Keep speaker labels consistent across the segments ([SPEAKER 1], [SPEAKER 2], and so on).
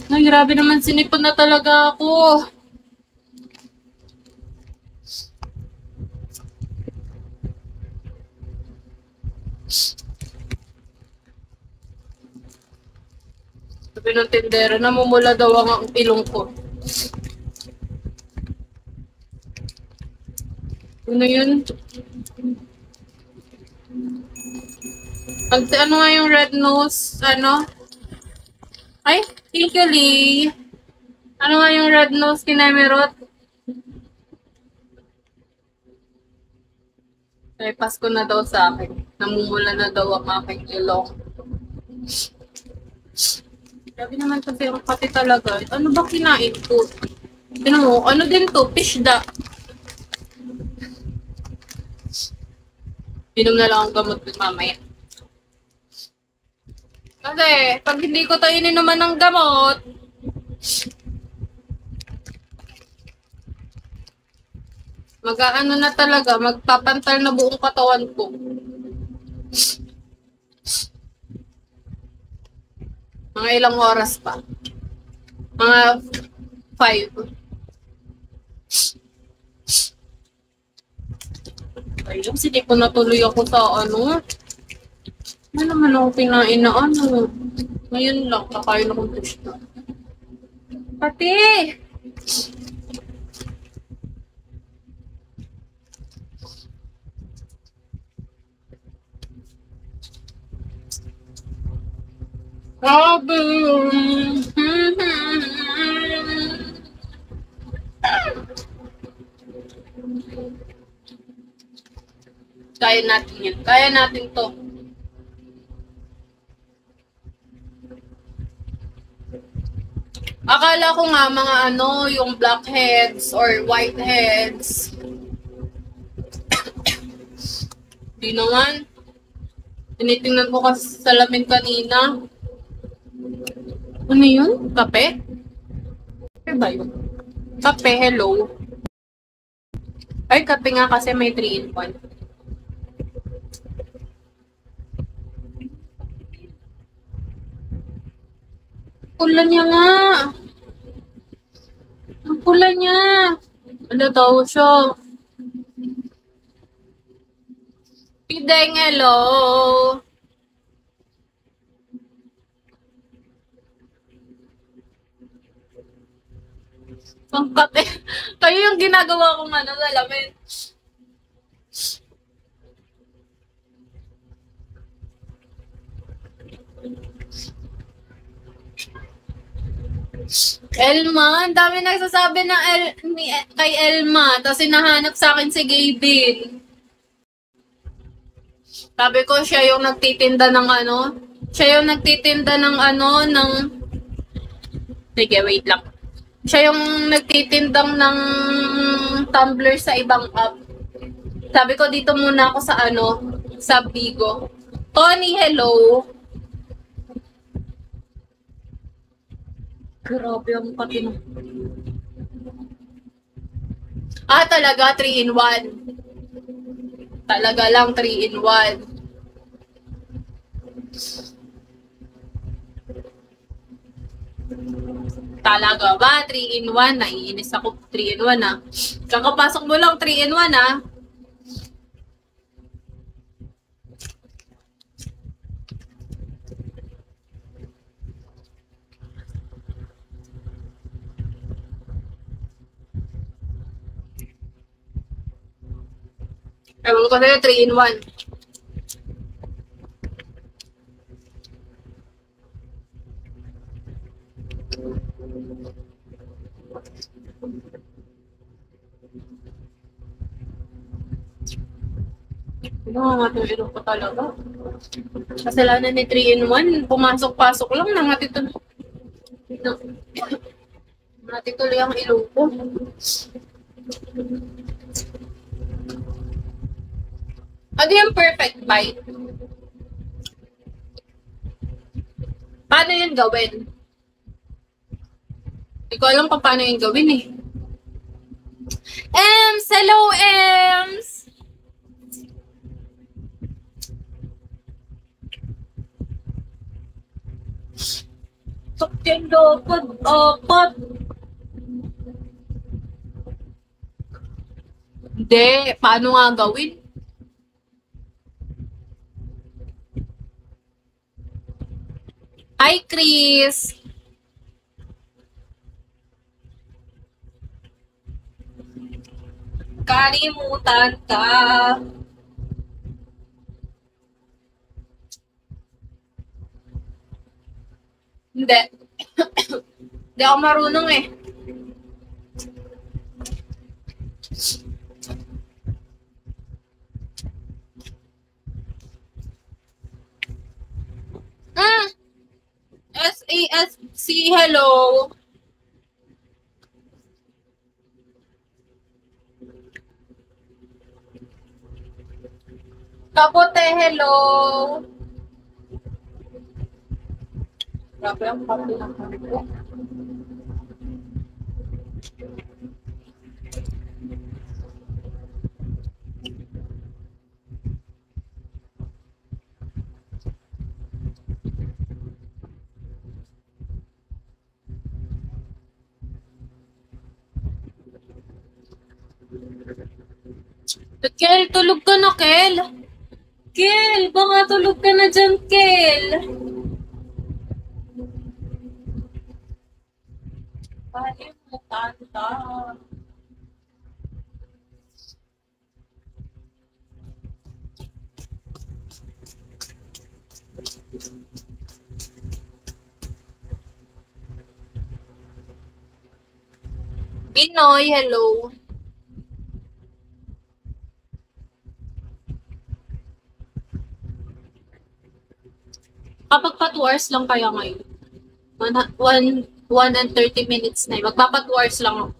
[SPEAKER 1] Ay, grabe naman, sinipon na talaga ako. Sabi ng tindera, namumula daw ang ilong ko. Ano yun? Ano nga yung red nose? Ano? Ay, thank you, Lee. Ano nga yung red nose kinemerot? Ay, Pasko na daw sa akin. Namumula na daw ang aking ilong. Grabe naman kasi yung pati talaga. Ano ba kinain ko? Tinan mo, ano din to? Pishda. Inom na lang ang gamot ko mamaya. Kasi, pag hindi ko to ininuman ng gamot, mag-aano na talaga, magpapantal na buong katawan ko. Mga ilang oras pa. Mga 5. Ayun, sige ko natuloy ako sa ano. Ano naman ako pinain na ano. Ngayon lang, kakain akong fish na. Pati! Grabe! Kaya natin yan. Kaya natin to. Akala ko nga mga ano, yung blackheads or whiteheads. Di naman. Tinitingnan ko kasi sa salamin kanina. Ano yun? Kape? Kape ba yun? Kape, hello. Ay, kape nga kasi may 3-in-1. Pula niya nga. Ang pula niya. Ano daw siya? Pideng, hello. Ang kape. Kayo yung ginagawa kong ano, salamin. Elma, ang dami nagsasabi ng kay Elma, tapos hinahanap sa akin si Gavin. Sabi ko, siya yung nagtitinda ng ano, siya yung nagtitinda ng ano, ng, sige, wait lang. Siya yung nagtitindang ng tumbler sa ibang app. Sabi ko, dito muna ako sa ano, sa Bigo. Tony, hello. Grabe ang katino. Ah, talaga, 3-in-1. Talaga lang, 3-in-1. Talaga ba? 3-in-1? Naiinis ako, 3-in-1 ah. Kakapasok mo lang, 3-in-1 ah. Ewan ko sa'yo, 3-in-1. Nakakatuloy ko talaga. Kasalanan ni 3-in-1, pumasok-pasok lang, natituloy ang ilong ko. Ano yung perfect bite? Paano yun gawin? Hindi ko alam pa paano yun gawin eh. Ems! Hello, Ems! Yan dapat, apat. Hindi, paano nga gawin? Hi, Chris! Kalimutan ka. Hindi. Hindi ako marunong eh. SASC, hello. Kapote, hello. Grabe ang kape ng kape ko. Kel, tulog ka na, Kel. Kel, baka tulog ka na dyan, Kel. Kalimutan ka. Pinoy, hello. Kapag pa 2 hours lang kaya ngayon. 1 and 30 minutes na. Magpapa 2 hours lang ako.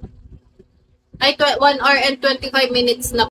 [SPEAKER 1] Ay, 1 hour and 25 minutes na